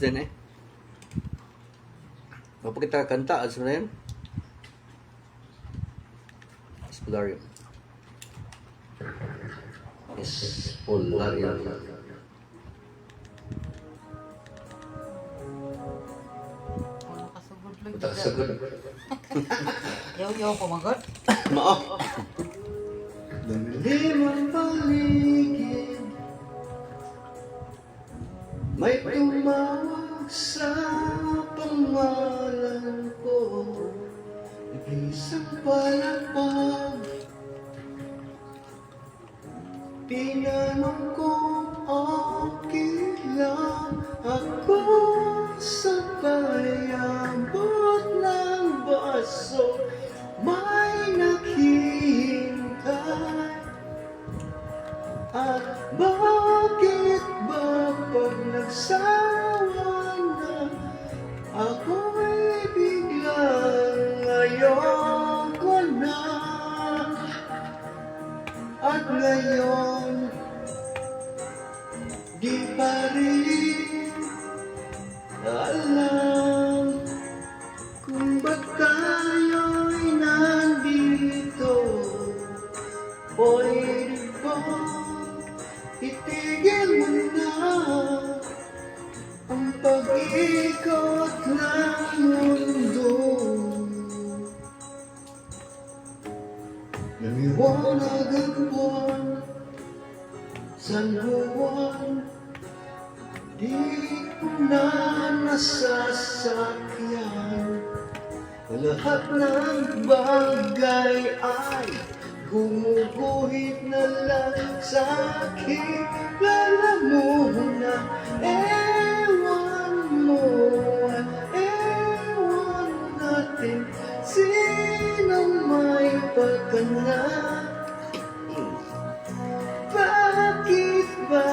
din eh. Mapakita kanta at sebenarnya. Spolarium. Spolarium. Utak sagod. Yaw-yaw ko magod. Mao. Limang paligid, may tumawag sa pangalan ko. Isang palapag, tinanong ko okay lang ako sa bayabot ng baso. May naghihintay. At bakit ba pag nagsawa na ako'y biglang ayoko na? At ngayon di pa rin alam kung ba't tayo'y nandito. Pwede ba itigil mo na ang pag-ikot ng mundo? Naliwanag ang buwan sa luwan, di ko na nasasakyan. Lahat ng bagay ay gumuguhit na lang sa akin. Alam mo na ewan natin sinong may pagkana. Bakit ba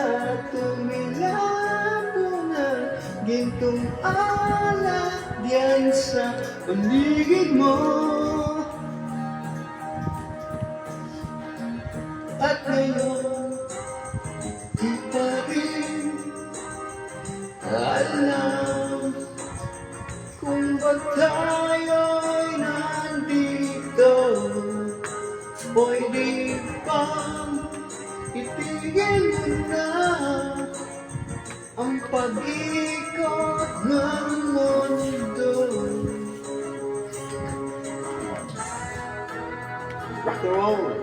tumilabo ng gintong alak diyan sa paligid mo? At ngayon, di pa rin alam kung ba't tayo'y nandito. Pwede bang itigil mo na ang pag-ikot ng mundo? Rock and roll!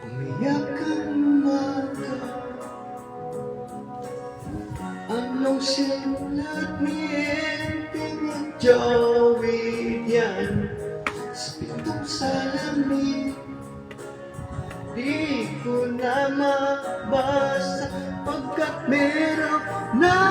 Umiyak ang umaga, anong sinulat ni Enting at Joey yan sa pintong salamin? Di ko na mabasa pagkat meron na